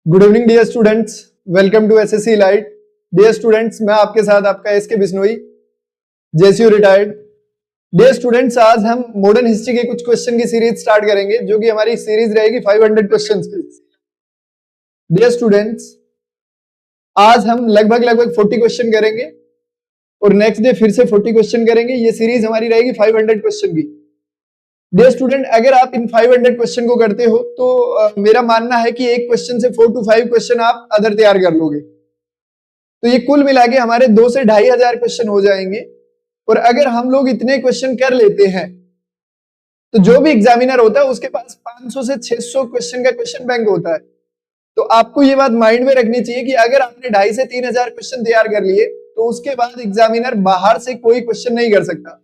Good evening dear students, welcome to SSC light. Dear students, मैं आपके साथ आपका SK Bishnoi, JSU retired. Dear students, आज हम मॉडर्न हिस्ट्री के कुछ क्वेश्चन की सीरीज स्टार्ट करेंगे, जो कि हमारी सीरीज रहेगी 500 क्वेश्चंस की। डियर स्टूडेंट्स, आज हम लगभग 40 क्वेश्चन करेंगे और नेक्स्ट डे फिर से 40 क्वेश्चन करेंगे। ये सीरीज हमारी रहेगी 500 क्वेश्चन की। डियर स्टूडेंट, अगर आप इन 500 क्वेश्चन को करते हो तो मेरा मानना है कि एक क्वेश्चन से 4 to 5 क्वेश्चन आप अदर तैयार कर लोगे, तो ये कुल मिला के हमारे 2 से 2500 क्वेश्चन हो जाएंगे। और अगर हम लोग इतने क्वेश्चन कर लेते हैं तो जो भी एग्जामिनर होता है उसके पास 500 से 600 क्वेश्चन का क्वेश्चन बैंक होता है। तो आपको ये बात माइंड में रखनी चाहिए कि अगर आपने 2500 से 3000 क्वेश्चन तैयार कर लिए तो उसके बाद एग्जामिनर बाहर से कोई क्वेश्चन नहीं कर सकता।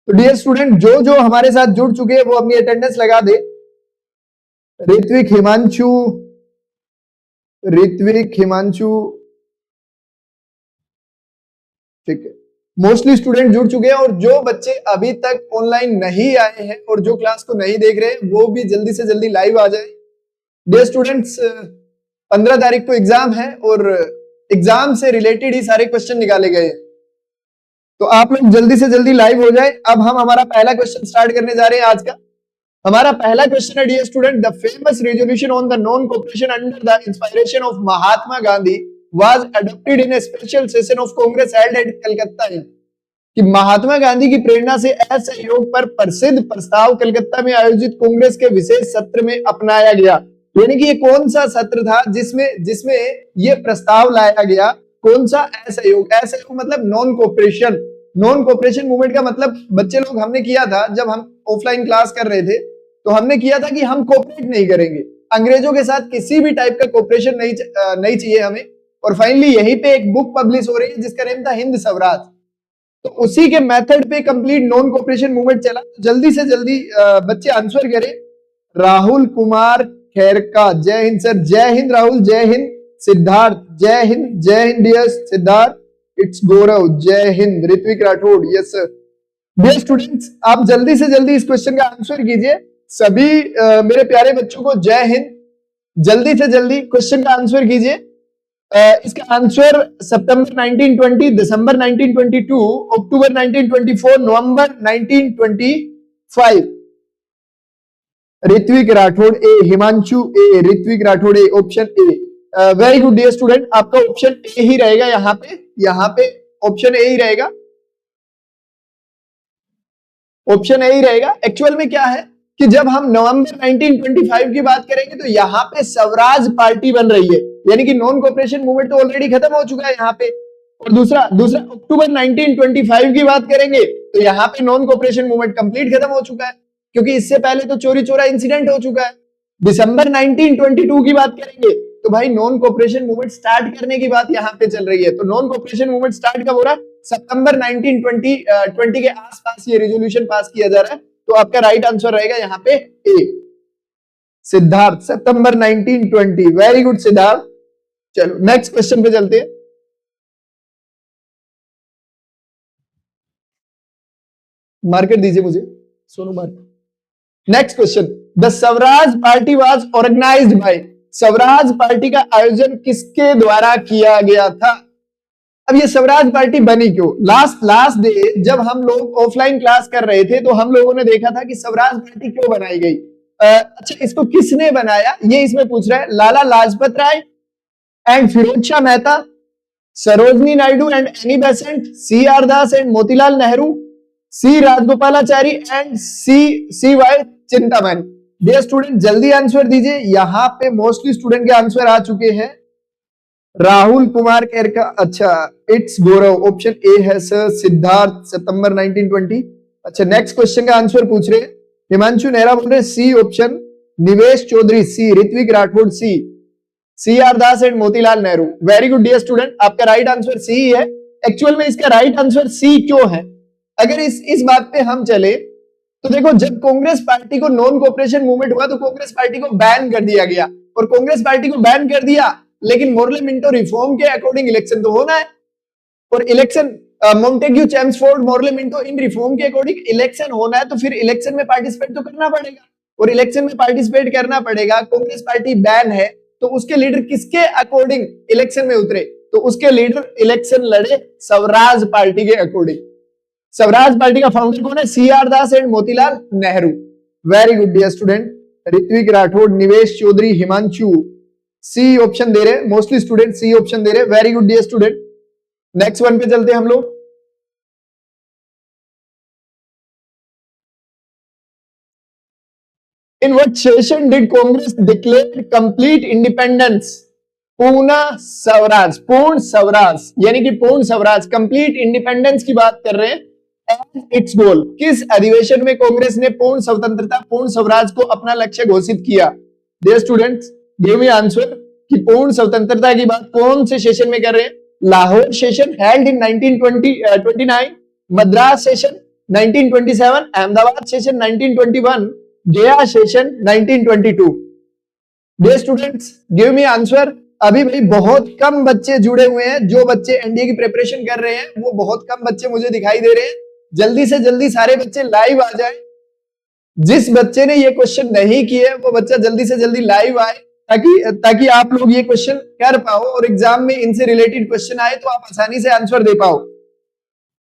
तो डियर स्टूडेंट, जो जो हमारे साथ जुड़ चुके हैं वो अपनी अटेंडेंस लगा दे। ऋत्विक, हिमांशु, ठीक है, मोस्टली स्टूडेंट जुड़ चुके हैं। और जो बच्चे अभी तक ऑनलाइन नहीं आए हैं और जो क्लास को नहीं देख रहे हैं वो भी जल्दी से जल्दी लाइव आ जाए। डियर स्टूडेंट्स, 15 तारीख को एग्जाम है और एग्जाम से रिलेटेड ही सारे क्वेश्चन निकाले गए हैं, तो आप लोग जल्दी से जल्दी लाइव हो जाए। अब हम हमारा पहला क्वेश्चन स्टार्ट करने जा रहे हैं आज का। हमारा पहला क्वेश्चन है, dear student, the famous resolution on the non cooperation under the inspiration of Mahatma Gandhi was adopted in a special session of Congress held at Calcutta in. कि महात्मा गांधी की प्रेरणा से असहयोग पर प्रसिद्ध प्रस्ताव कलकत्ता में आयोजित कांग्रेस के विशेष सत्र में अपनाया गया। यानी कि ये कौन सा सत्र था जिसमें ये प्रस्ताव लाया गया? कौन सा? असहयोग। असहयोग मतलब non cooperation. Non cooperation movement का मतलब बच्चे लोग हमने किया था जब हम ऑफलाइन क्लास कर रहे थे, तो हमने किया था कि हम कोऑपरेट नहीं करेंगे, अंग्रेजों के साथ किसी भी टाइप का कोऑपरेशन नहीं चाहिए हमें। और फाइनली यहीं पे एक बुक पब्लिश हो रही है जिसका नेम था हिंद स्वराज। तो उसी के मेथड पे कंप्लीट नॉन कोऑपरेशन मूवमेंट चला। जल्दी से जल्दी बच्चे आंसर करें। राहुल कुमार खैरका, जय हिंद सर। जय हिंद राहुल, जय हिंद। सिद्धार्थ, जय हिंद डियर सिद्धार्थ। इट्स गौरव, जय हिंद। Ritvik Rathore, yes sir. Dear students, आप जल्दी से जल्दी इस क्वेश्चन का आंसर कीजिए। सभी मेरे प्यारे बच्चों को जय हिंद। जल्दी से जल्दी क्वेश्चन का आंसर कीजिए। इसका आंसर सितंबर 1920, दिसंबर 1922, अक्टूबर 1924, नवंबर 1925। Ritvik Rathore A, Himanshu A, Ritvik Rathore A, option A. Very good dear student, आपका ऑप्शन ए ही रहेगा। यहाँ पे ऑप्शन ए ही रहेगा। ऑप्शन ए ही रहेगा। एक्चुअल में क्या है कि जब हम नवंबर 1925 की बात करेंगे तो यहाँ पे स्वराज पार्टी बन रही है, यानी कि नॉन कोऑपरेशन मूवमेंट तो ऑलरेडी खत्म हो चुका है यहाँ पे। और दूसरा अक्टूबर 1925 की बात करेंगे तो यहाँ पे नॉन कोऑपरेशन मूवमेंट कंप्लीट खत्म हो चुका है, क्योंकि इससे पहले तो चोरी चोरा इंसिडेंट हो चुका है। दिसंबर 1922 की बात करेंगे तो भाई नॉन कोऑपरेशन मूवमेंट स्टार्ट करने की बात यहाँ पे चल रही है। तो नॉन कोऑपरेशन मूवमेंट स्टार्ट कब हो रहा है? सितंबर 1920 के आसपास ये रेजोल्यूशन पास किया जा रहा है। तो आपका राइट आंसर रहेगा यहाँ पे ए। सिद्धार्थ, सितंबर 1920। Very good Siddharth. चलो नेक्स्ट क्वेश्चन पे चलते हैं। मार्कर दीजिए मुझे, Sonu marker. Next question, the Swaraj party was organized by. Swaraj party का आयोजन किसके द्वारा किया गया था? अब ये स्वराज पार्टी बनी क्यों? लास्ट डे जब हम लोग ऑफलाइन क्लास कर रहे थे तो हम लोगों ने देखा था कि स्वराज पार्टी क्यों बनाई गई। अच्छा, इसको किसने बनाया ये इसमें पूछ रहा है। Lala Lajpat Rai and Firoz Shah Mehta, Sarojini Naidu and Annie Besant, C R Das and Motilal Nehru, C Rajagopalachari and C Y Chintamani. Dear student, जल्दी आंसर दीजिए। यहाँ पे मोस्टली स्टूडेंट के आंसर आ चुके हैं। राहुल कुमार केरका, अच्छा, इट्स गौरव, ऑप्शन ए है सर। सिद्धार्थ, सितंबर 1920। अच्छा, नेक्स्ट क्वेश्चन का आंसर पूछ रहे हैं। हिमांशु नेहरा बोल रहे C option. Nivesh Chaudhary C, Ritvik Rathore C R Das and Motilal Nehru. Very good dear student, आपका राइट आंसर सी है। एक्चुअल में इसका राइट आंसर सी क्यों है? अगर इस बात पे हम चले तो देखो, जब कांग्रेस पार्टी को नॉन कोऑपरेशन मूवमेंट हुआ तो कांग्रेस पार्टी को बैन कर दिया गया। और कांग्रेस पार्टी को बैन कर दिया, लेकिन मोरले मिंटो रिफॉर्म के अकॉर्डिंग इलेक्शन तो होना है। और election Montagu, Chelmsford, Morley Minto, इन रिफॉर्म के अकॉर्डिंग इलेक्शन होना है, तो फिर इलेक्शन में पार्टिसिपेट तो करना पड़ेगा। और इलेक्शन में पार्टिसिपेट करना पड़ेगा, कांग्रेस पार्टी बैन है, तो उसके लीडर किसके अकॉर्डिंग इलेक्शन में उतरे? तो उसके लीडर इलेक्शन लड़े स्वराज पार्टी के अकॉर्डिंग। स्वराज पार्टी का फाउंडर कौन है? CR Das and Motilal Nehru. Very good dear student. Ritvik Rathore, Nivesh Chaudhary, Himanshu, C option दे रहे, मोस्टली स्टूडेंट सी ऑप्शन दे रहे। Very good dear student. Next one पे चलते हैं हम लोग। In what session did Congress declare complete independence? Purna Swaraj, पूर्ण स्वराज यानी कि पूर्ण स्वराज, कंप्लीट इंडिपेंडेंस की बात कर रहे हैं एज इट्स गोल। किस अधिवेशन में कांग्रेस ने पूर्ण स्वतंत्रता, पूर्ण स्वराज को अपना लक्ष्य घोषित किया? Dear students give me answer कि पूर्ण स्वतंत्रता की बात कौन से सेशन में कर रहे हैं? Lahore session held in 1929, Madras session 1927, Ahmedabad session 1921, Gaya session 1922। Dear students give me answer. अभी भाई बहुत कम बच्चे जुड़े हुए हैं, जो बच्चे एनडीए की प्रिपरेशन कर रहे हैं वो बहुत कम बच्चे मुझे दिखाई दे रहे हैं। जल्दी से जल्दी सारे बच्चे लाइव आ जाए। जिस बच्चे ने ये क्वेश्चन नहीं किए वो बच्चा जल्दी से जल्दी लाइव आए, ताकि आप लोग ये क्वेश्चन कर पाओ और एग्जाम में इनसे रिलेटेड क्वेश्चन आए तो आप आसानी से आंसर दे पाओ।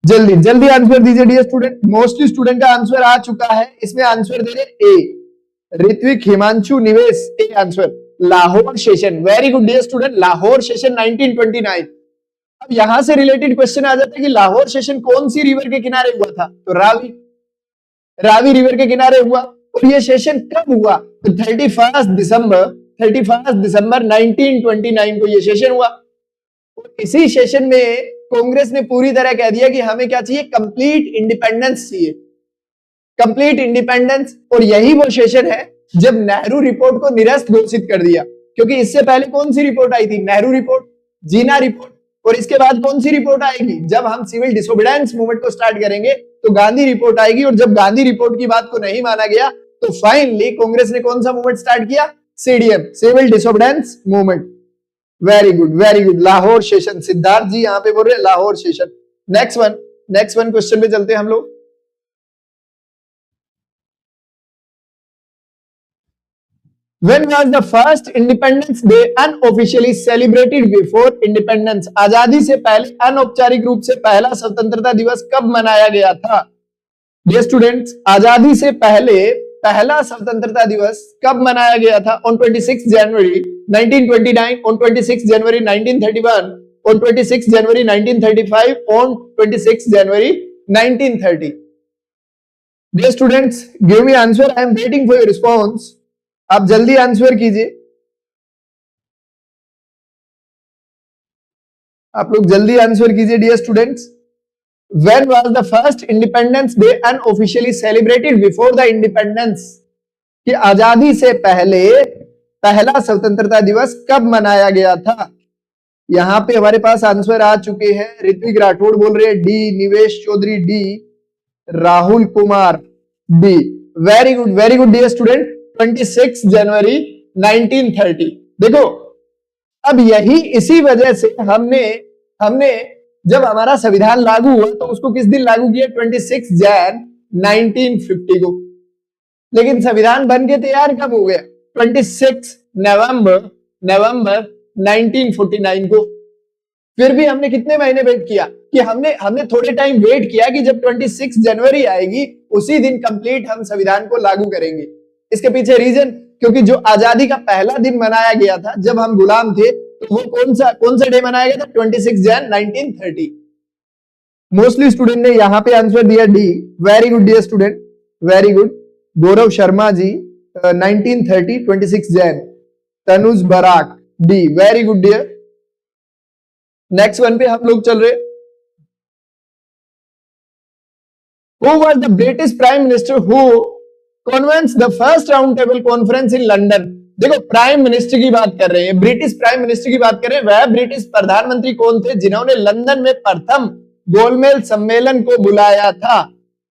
जल्दी जल्दी आंसर दीजिए डियर स्टूडेंट। मोस्टली स्टूडेंट का आंसर आ चुका है। इसमें आंसर दे रहे ए, Ritvik, Himanshu, Nivesh. A answer Lahore session. Very good dear student, Lahore session 1929। अब यहां से रिलेटेड क्वेश्चन आ जाता है कि लाहौर सेशन कौन सी रिवर के किनारे हुआ था? तो रावी, रावी रिवर के किनारे हुआ। और ये सेशन कब हुआ? तो 31 दिसंबर 1929 को ये सेशन हुआ। और इसी सेशन में कांग्रेस ने पूरी तरह कह दिया कि हमें क्या चाहिए? कंप्लीट इंडिपेंडेंस चाहिए, कंप्लीट इंडिपेंडेंस। और यही वो सेशन है जब नेहरू रिपोर्ट को निरस्त घोषित कर दिया। क्योंकि इससे पहले कौन सी रिपोर्ट आई थी? नेहरू रिपोर्ट, जीना रिपोर्ट। और इसके बाद कौन सी रिपोर्ट आएगी? जब हम सिविल डिसोबीडियंस मूवमेंट को स्टार्ट करेंगे तो गांधी रिपोर्ट आएगी। और जब गांधी रिपोर्ट की बात को नहीं माना गया तो फाइनली कांग्रेस ने कौन सा मूवमेंट स्टार्ट किया? CDM, civil disobedience movement. Very good, very good. Lahore session, Siddharth ji यहां पे बोल रहे हैं Lahore session. Next one question पे चलते हैं हम लोग। When was the first Independence Day unofficially celebrated before independence? आजादी से पहले अनौपचारिक रूप से पहला स्वतंत्रता दिवस कब मनाया गया था? डियर स्टूडेंट्स आजादी से पहले पहला स्वतंत्रता दिवस कब मनाया गया था? On 26 January 1929, on 26 January 1931, on 26 January 1935, on 26 January 1930. Dear students, give me answer. I am waiting for your response. आप जल्दी आंसर कीजिए, आप लोग जल्दी आंसर कीजिए dear students. When was the first Independence Day unofficially celebrated before the independence? कि आजादी से पहले पहला स्वतंत्रता दिवस कब मनाया गया था? यहां पे हमारे पास आंसर आ चुके हैं। ऋत्विक राठौड़ बोल रहे हैं D, Nivesh Chaudhary D, Rahul Kumar D. Very good dear student. 26 जनवरी 1930। देखो अब यही इसी वजह से हमने जब हमारा संविधान लागू हुआ तो उसको किस दिन लागू किया? 26 जैन 1950 को। लेकिन संविधान बन के तैयार कब हो गया? 26 नवंबर 1949 को। फिर भी हमने कितने महीने वेट किया? कि हमने थोड़े टाइम वेट किया कि जब 26 जनवरी आएगी उसी दिन कंप्लीट हम संविधान को लागू करेंगे। इसके पीछे रीजन, क्योंकि जो आजादी का पहला दिन मनाया गया था जब हम गुलाम थे तो वो कौन सा डे मनाया गया था? 26 जैन 1930। मोस्टली स्टूडेंट ने यहां पे आंसर दिया D. Very good dear student, very good. Gaurav Sharma ji 1930 26 Jan. Tanuj Barak D. Very good dear. Next one पे हम लोग चल रहे। Who was the British Prime Minister who convenes the first round table conference in London? देखो प्राइम मिनिस्टर की बात कर रहे हैं, ब्रिटिश प्राइम मिनिस्टर की बात कर रहे हैं। वह ब्रिटिश प्रधानमंत्री कौन थे जिन्होंने लंदन में प्रथम गोलमेज सम्मेलन को बुलाया था?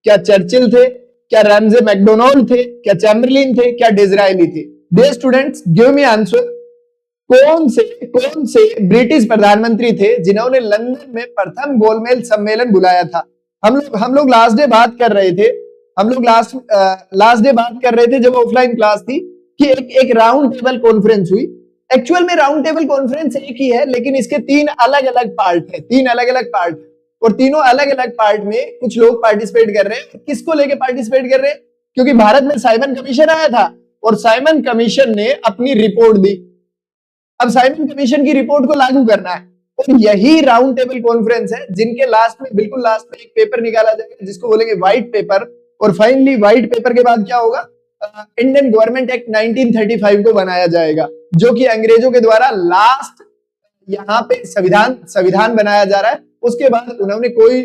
क्या चर्चिल थे? क्या रैमजे मैकडोनाल्ड थे? क्या चैम्बरलिन थे? क्या डिजरायली थे? Dear students give me answer. कौन से ब्रिटिश प्रधानमंत्री थे जिन्होंने लंदन में प्रथम गोलमेज सम्मेलन बुलाया था? हम लोग लास्ट डे बात कर रहे थे, लास्ट डे बात कर रहे थे जब ऑफलाइन क्लास थी कि एक राउंड टेबल कॉन्फ्रेंस हुई एक्चुअल में राउंड टेबल कॉन्फ्रेंस एक ही है, लेकिन इसके तीन अलग अलग पार्ट है, तीन अलग अलग पार्ट, और तीनों अलग अलग पार्ट में कुछ लोग पार्टिसिपेट कर रहे हैं। किसको लेके पार्टिसिपेट कर रहे हैं? क्योंकि भारत में साइमन कमीशन आया था और साइमन कमीशन ने अपनी रिपोर्ट दी। अब साइमन कमीशन की रिपोर्ट को लागू करना है, और यही राउंड टेबल कॉन्फ्रेंस है जिनके लास्ट में, बिल्कुल लास्ट में एक पेपर निकाला जाएगा जिसको बोलेंगे व्हाइट पेपर, और फाइनली व्हाइट पेपर के बाद क्या होगा? इंडियन गवर्नमेंट एक्ट 1935 को बनाया जाएगा, जो कि अंग्रेजों के द्वारा लास्ट यहाँ पे संविधान बनाया जा रहा है। उसके बाद उन्होंने कोई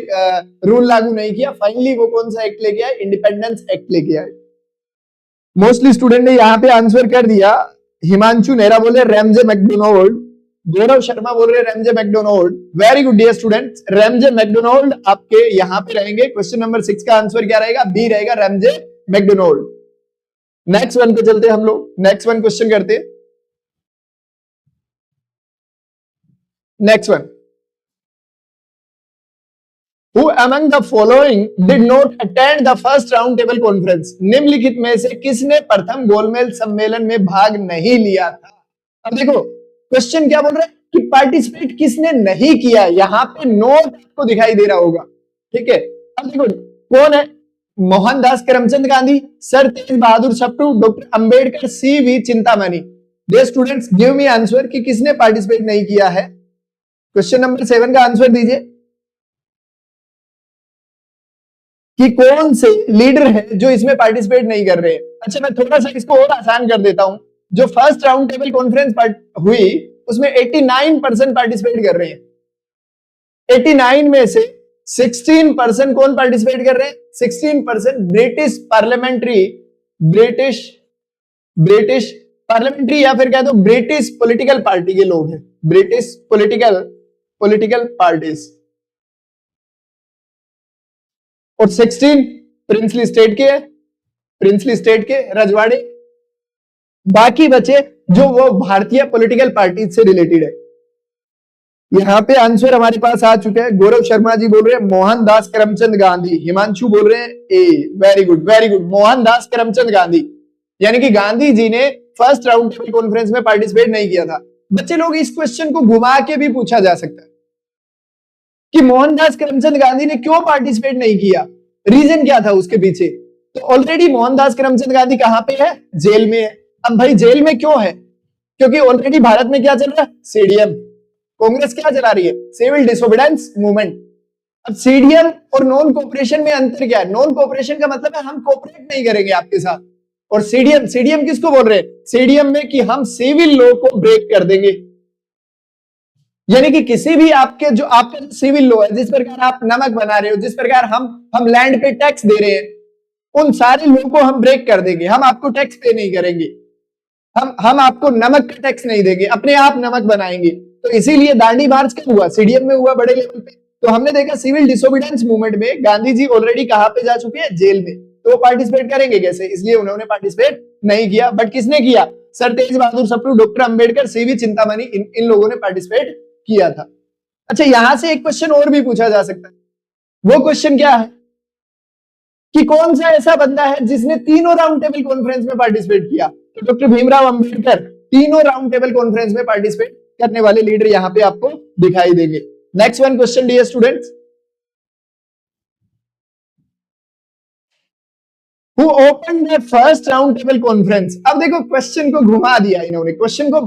रूल लागू नहीं किया। फाइनली वो कौन सा एक्ट लेके आए? इंडिपेंडेंस एक्ट लेके आए। मोस्टली स्टूडेंट ने यहाँ पे आंसर कर दिया। हिमांशु नेहरा बोले रैमजे मैकडोनाल्ड, गौरव शर्मा बोल रहे Ramsay MacDonald. Very good dear students, Ramsay MacDonald आपके यहाँ पे रहेंगे। क्वेश्चन नंबर 6 का आंसर क्या रहेगा? बी रहेगा, रैमजे मैकडोनाल्ड। नेक्स्ट वन पे चलते हम लोग, नेक्स्ट वन क्वेश्चन करते हैं। Next one, Who among the following did not attend the first round table conference? निम्नलिखित में से किसने प्रथम गोलमेज सम्मेलन में भाग नहीं लिया था? अब देखो क्वेश्चन क्या बोल रहा है कि पार्टिसिपेट किसने नहीं किया। यहाँ पे नोट आपको दिखाई दे रहा होगा, ठीक है। अब देखो कौन है? Mohandas Karamchand Gandhi, sir Tej Bahadur Sapru, doctor Ambedkar, C V. Chintamani. Dear students give me answer कि किसने पार्टिसिपेट नहीं किया है। क्वेश्चन नंबर 7 का आंसर दीजिए कि कौन से लीडर है जो इसमें पार्टिसिपेट नहीं कर रहे हैं। अच्छा मैं थोड़ा सा इसको और आसान कर देता हूं। जो फर्स्ट राउंड टेबल कॉन्फ्रेंस हुई उसमें 89% पार्टिसिपेट कर रहे हैं। 89 में से 16% कौन पार्टिसिपेट कर रहे हैं? 16% ब्रिटिश पार्लियामेंट्री या फिर कह दो ब्रिटिश पॉलिटिकल पार्टी के लोग हैं। British political parties. और 16 प्रिंसली स्टेट के रजवाड़े। बाकी बचे जो वो भारतीय पॉलिटिकल पार्टी से रिलेटेड है। यहां पे आंसर हमारे पास आ चुके हैं। गौरव शर्मा जी बोल रहे हैं मोहनदास करमचंद गांधी, हिमांशु बोल रहे हैं ए। वेरी गुड मोहनदास करमचंद गांधी, यानी कि गांधी जी ने फर्स्ट राउंड टेबल कॉन्फ्रेंस में पार्टिसिपेट नहीं किया था। बच्चे लोग इस क्वेश्चन को घुमा के भी पूछा जा सकता है कि मोहनदास करमचंद गांधी ने क्यों पार्टिसिपेट नहीं किया, रीजन क्या था उसके पीछे। तो ऑलरेडी मोहनदास करमचंद गांधी कहां पे है? जेल में है। अब भाई जेल में क्यों है? क्योंकि ऑलरेडी भारत में क्या चल रहा है? सीडीएम। कांग्रेस क्या चला रही है? Civil disobedience movement. अब सीडीएम और नॉन कोऑपरेशन में अंतर क्या है? नॉन कोऑपरेशन का मतलब है हम कोऑपरेट नहीं करेंगे आपके साथ, और सीडीएम किसको बोल रहे हैं? सीडीएम में कि हम सिविल लॉ को ब्रेक कर देंगे। यानी कि किसी भी आपका जो सिविल लॉ है, जिस प्रकार आप नमक बना रहे हो, जिस प्रकार हम लैंड पे टैक्स दे रहे हैं, उन सारे लॉ को हम ब्रेक कर देंगे। हम आपको टैक्स पे नहीं करेंगे, हम आपको नमक का टैक्स नहीं देंगे, अपने आप नमक बनाएंगे। तो इसीलिए दांडी मार्च क्या हुआ? सीडीएम में हुआ, बड़े लेवल पे। तो हमने देखा सिविल डिसोबीडियंस मूवमेंट में गांधी जी ऑलरेडी कहां पे जा चुके हैं? जेल में। तो वो पार्टिसिपेट करेंगे कैसे? इसलिए उन्होंने पार्टिसिपेट नहीं किया। बट किसने किया? Sir Tej Bahadur Sapru, doctor Ambedkar, C V. Chintamani, इन लोगों ने पार्टिसिपेट किया था। अच्छा यहां से एक क्वेश्चन और भी पूछा जा सकता है। वो क्वेश्चन क्या है कि कौन सा ऐसा बंदा है जिसने तीनों राउंड टेबल कॉन्फ्रेंस में पार्टिसिपेट किया? तो डॉक्टर भीमराव अंबेडकर तीनों राउंड टेबल कॉन्फ्रेंस में पार्टिसिपेट करने वाले लीडर यहां पे आपको दिखाई देंगे। Next one question dear students, who open the first round table conference. अब देखो क्वेश्चन को घुमा दिया इन्होंने, क्वेश्चन को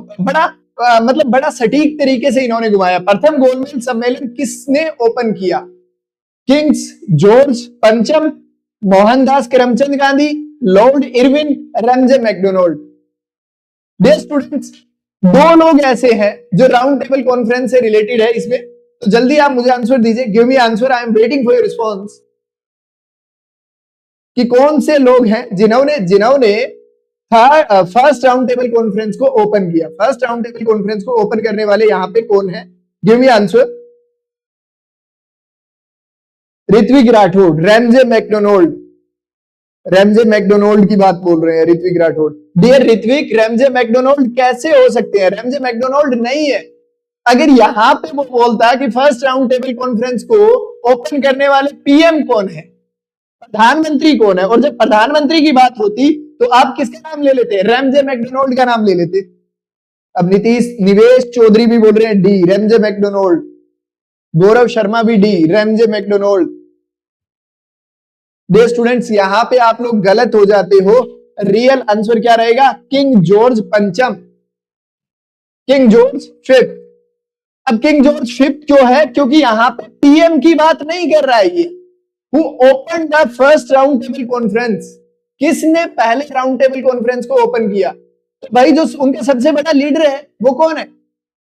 बड़ा सटीक तरीके से इन्होंने घुमाया। प्रथम गोलमेज सम्मेलन किसने ओपन किया? किंग्स जॉर्ज पंचम, Mohandas Karamchand Gandhi, Lord Irwin, Ramsay MacDonald. Dear students दो लोग ऐसे हैं जो राउंड टेबल कॉन्फ्रेंस से रिलेटेड है इसमें। तो जल्दी आप मुझे आंसर दीजिए, give me answer, I am waiting for your response. कि कौन से लोग हैं जिन्होंने फर्स्ट राउंड टेबल कॉन्फ्रेंस को ओपन किया? फर्स्ट राउंड टेबल कॉन्फ्रेंस को ओपन करने वाले यहां पे कौन है? Give me answer. Ritvik Rathore, Ramsay MacDonald की बात बोल रहे हैं Ritvik Rathore. Dear Ritvik, Ramsay MacDonald कैसे हो सकते हैं? रैमजे मैकडोनाल्ड नहीं है। अगर यहां पे वो बोलता है कि फर्स्ट राउंड टेबल कॉन्फ्रेंस को ओपन करने वाले पीएम कौन है, प्रधानमंत्री कौन है, और जब प्रधानमंत्री की बात होती तो आप किसका नाम ले लेते? रैमजे मैकडोनाल्ड का नाम ले लेते। अब निवेश चौधरी भी बोल रहे हैं D, Ramsay MacDonald. Gaurav Sharma भी D, Ramsay MacDonald. Dear students, यहां पे आप लोग गलत हो जाते हो। रियल आंसर क्या रहेगा? किंग जॉर्ज पंचम, किंग जॉर्ज फिफ्थ। अब किंग जॉर्ज फिफ्थ क्यों है? क्योंकि यहां पे पीएम की बात नहीं कर रहा है ये। Who open the first round table conference, किसने पहले राउंड टेबल कॉन्फ्रेंस को ओपन किया? तो भाई जो उनका सबसे बड़ा लीडर है वो कौन है?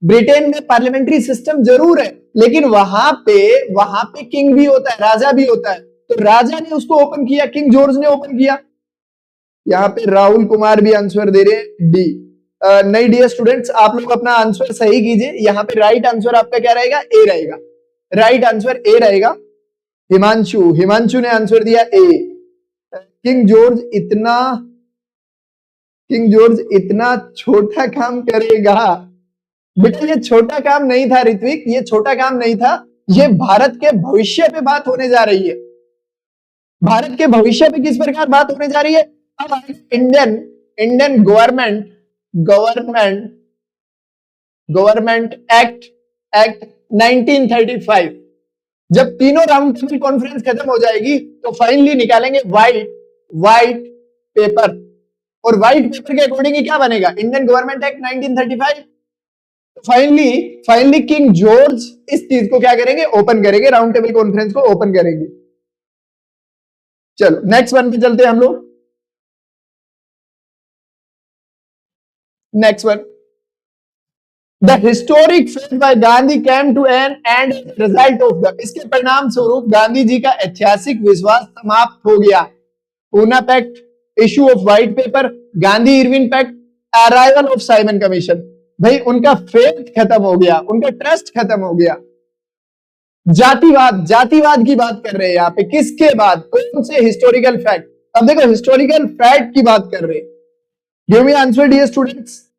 ब्रिटेन में पार्लियामेंट्री सिस्टम जरूर है, लेकिन वहां पे किंग भी होता है, राजा भी होता है। तो राजा ने उसको ओपन किया, किंग जॉर्ज ने ओपन किया। यहाँ पे राहुल कुमार भी आंसर दे रहे हैं डी। नहीं डियर स्टूडेंट्स, आप लोग अपना आंसर सही कीजिए। यहाँ पे राइट आंसर आपका क्या रहेगा? ए रहेगा। राइट आंसर ए रहेगा। हिमांशु ने आंसर दिया ए। किंग जॉर्ज इतना छोटा काम करेगा? बेटा ये छोटा काम नहीं था ऋत्विक, ये छोटा काम नहीं था। ये भारत के भविष्य पे बात होने जा रही है। भारत के भविष्य पे किस प्रकार बात होने जा रही है? अब इंडियन गवर्नमेंट एक्ट 1935, जब तीनों राउंड टेबल कॉन्फ्रेंस खत्म हो जाएगी तो फाइनली निकालेंगे व्हाइट पेपर। और व्हाइट पेपर के अकॉर्डिंग क्या बनेगा? Indian government act 1935। Finally king George इस चीज को क्या करेंगे? ओपन करेंगे, राउंड टेबल कॉन्फ्रेंस को ओपन करेंगे। चलो नेक्स्ट वन पे चलते हैं हम लोग। Next one, the historic faith by Gandhi came to an end result of the, इसके परिणाम स्वरूप गांधी जी का ऐतिहासिक विश्वास समाप्त हो गया। Poona pact, issue of white paper, Gandhi Irwin pact, arrival of Simon commission. भाई उनका फेथ खत्म हो गया, उनका ट्रस्ट खत्म हो गया। जातिवाद की बात कर रहे हैं यहाँ पे। किसके बाद? कौन से हिस्टोरिकल फैक्ट? अब देखो हिस्टोरिकल फैक्ट की बात कर रहे हैं। Give me answer dear students.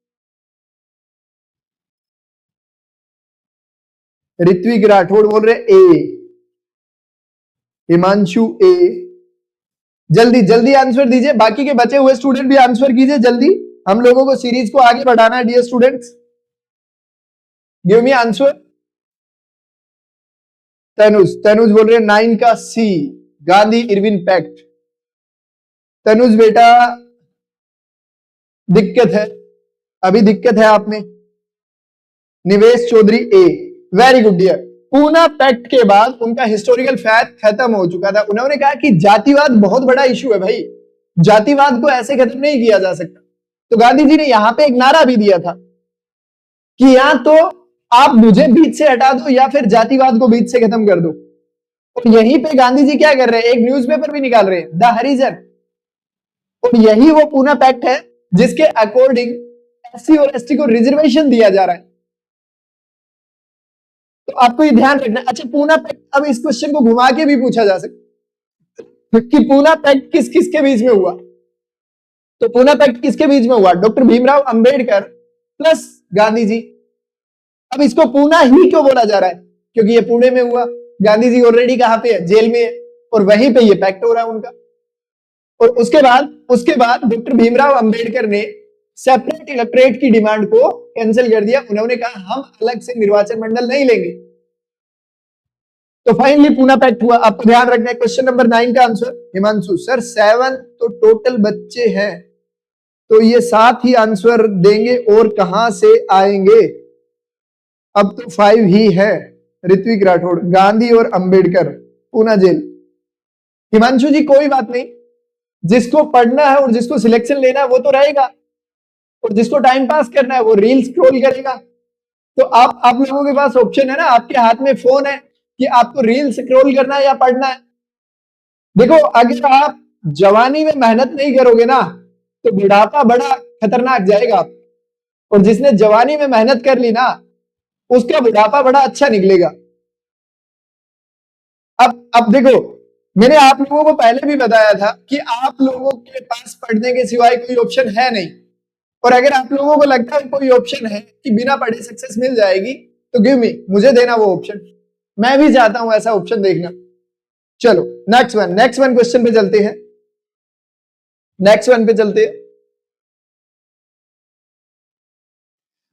Ritvik Rathore बोल रहे ए, हिमांशु ए। जल्दी आंसर दीजिए, बाकी के बचे हुए स्टूडेंट भी आंसर कीजिए जल्दी। हम लोगों को सीरीज को आगे बढ़ाना है dear students. Give me answer. Tanuj बोल रहे हैं 9 का C, Gandhi Irwin pact. Tanuj बेटा दिक्कत है, अभी दिक्कत है आप में। Nivesh Chaudhary A, very good dear. Poona pact के बाद उनका हिस्टोरिकल फैक्ट खत्म हो चुका था। उन्होंने कहा कि जातिवाद बहुत बड़ा इशू है भाई, जातिवाद को ऐसे खत्म नहीं किया जा सकता। तो गांधी जी ने यहां पे एक नारा भी दिया था कि या तो आप मुझे बीच से हटा दो या फिर जातिवाद को बीच से खत्म कर दो। और यहीं पे गांधी जी क्या कर रहे हैं? एक न्यूज़पेपर भी निकाल रहे हैं, द हरिजन। और यही वो पूना पैक्ट है जिसके अकॉर्डिंग एससी और एसटी को रिजर्वेशन दिया जा रहा है। तो आपको ये ध्यान रखना है। अच्छा पूना पैक्ट, अब इस क्वेश्चन को घुमा के भी पूछा जा सकता कि पूना पैक्ट किस किस के बीच में हुआ? तो पूना पैक्ट किसके बीच में हुआ? Doctor Bhimrao Ambedkar plus Gandhi ji. अब इसको पूना ही क्यों बोला जा रहा है? क्योंकि ये पुणे में हुआ। गांधी जी ऑलरेडी कहां पे है? जेल में है, और वहीं पे ये पैक्ट हो रहा है उनका। और उसके बाद डॉक्टर भीमराव अंबेडकर ने सेपरेट इलेक्टोरेट की डिमांड को कैंसिल कर दिया। उन्होंने कहा हम अलग से निर्वाचन मंडल नहीं लेंगे। तो फाइनली पूना पैक्ट हुआ। आपको ध्यान रखना है। क्वेश्चन नंबर 9 का आंसर हिमांशु सर 7 तो टोटल बच्चे हैं, तो ये 7 ही आंसर देंगे और कहां से आएंगे? अब तो 5 ही है। ऋत्विक राठौड़, गांधी और अंबेडकर, पूना जेल। हिमांशु जी कोई बात नहीं, जिसको पढ़ना है और जिसको सिलेक्शन लेना है वो तो रहेगा, और जिसको टाइम पास करना है वो रील स्क्रॉल करेगा। तो आप लोगों के पास ऑप्शन है ना, आपके हाथ में फोन है कि आपको रील स्क्रॉल करना है या पढ़ना है। देखो अगर आप जवानी में मेहनत नहीं करोगे ना तो बुढ़ापा बड़ा खतरनाक जाएगा आप। और जिसने जवानी में मेहनत कर ली ना उसका बुढ़ापा बड़ा अच्छा निकलेगा। अब देखो, मैंने आप लोगों को पहले भी बताया था कि आप लोगों के पास पढ़ने के सिवाय कोई ऑप्शन है नहीं। और अगर आप लोगों को लगता है कोई ऑप्शन है कि बिना पढ़े सक्सेस मिल जाएगी तो गिव मी, मुझे देना वो ऑप्शन। मैं भी चाहता हूं ऐसा ऑप्शन देखना। चलो नेक्स्ट वन क्वेश्चन पे चलते हैं।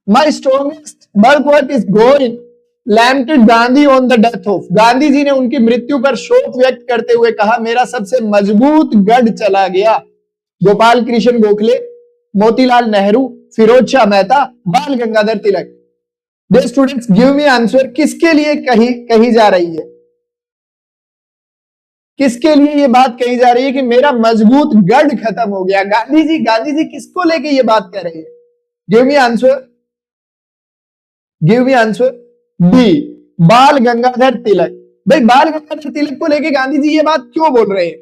My strongest bulwark is going lamented Gandhi on the death of. Gandhi ji ने उनकी मृत्यु पर शोक व्यक्त करते हुए कहा, मेरा सबसे मजबूत गढ़ चला गया। Gopal Krishna Gokhale, Motilal Nehru, Firoz Shah Mehta, Bal Gangadhar Tilak. Dear students give me answer, किसके लिए कही जा रही है? किसके लिए ये बात कही जा रही है कि मेरा मजबूत गढ़ खत्म हो गया? गांधी जी किसको लेके ये बात कर रही है? Give me answer, give me answer. D, बाल गंगाधर तिलक। भाई बाल गंगाधर तिलक को लेके गांधी जी ये बात क्यों बोल रहे हैं?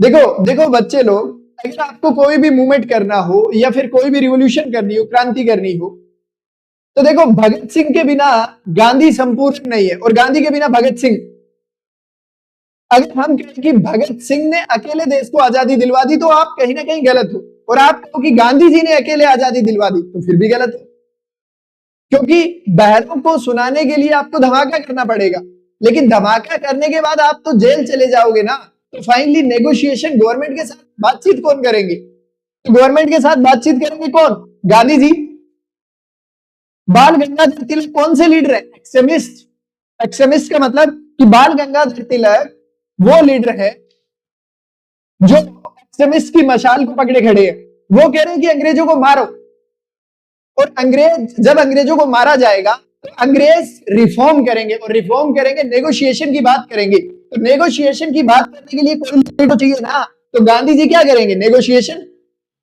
देखो बच्चे लोग, अगर आपको कोई भी मूवमेंट करना हो या फिर कोई भी रिवॉल्यूशन करनी हो, क्रांति करनी हो, तो देखो भगत सिंह के बिना गांधी संपूर्ण नहीं है और गांधी के बिना भगत सिंह। अगर हम कहें कि भगत सिंह ने अकेले देश को आजादी दिलवा दी तो आप कहीं ना कहीं गलत हो, और आप कहो कि गांधी जी ने अकेले आजादी दिलवा दी तो फिर भी गलत हो, क्योंकि बहरों को सुनाने के लिए आपको धमाका करना पड़ेगा, लेकिन धमाका करने के बाद आप तो जेल चले जाओगे ना। तो फाइनली नेगोशिएशन गवर्नमेंट के साथ बातचीत कौन करेंगे? तो गवर्नमेंट के साथ बातचीत करेंगे कौन? गांधी जी। बाल गंगाधर तिलक कौन से लीडर है? एक्सट्रीमिस्ट। एक्सट्रीमिस्ट का मतलब कि बाल गंगाधर तिलक वो लीडर है जो एक्सट्रीमिस्ट की मशाल को पकड़े खड़े हैं। वो कह रहे हैं कि अंग्रेजों को मारो, और जब अंग्रेजों को मारा जाएगा तो अंग्रेज रिफॉर्म करेंगे, और रिफॉर्म करेंगे, नेगोशिएशन की बात करेंगे। तो नेगोशिएशन की बात करने के लिए कोई लीडर तो चाहिए ना। तो गांधी जी क्या करेंगे? Negotiation,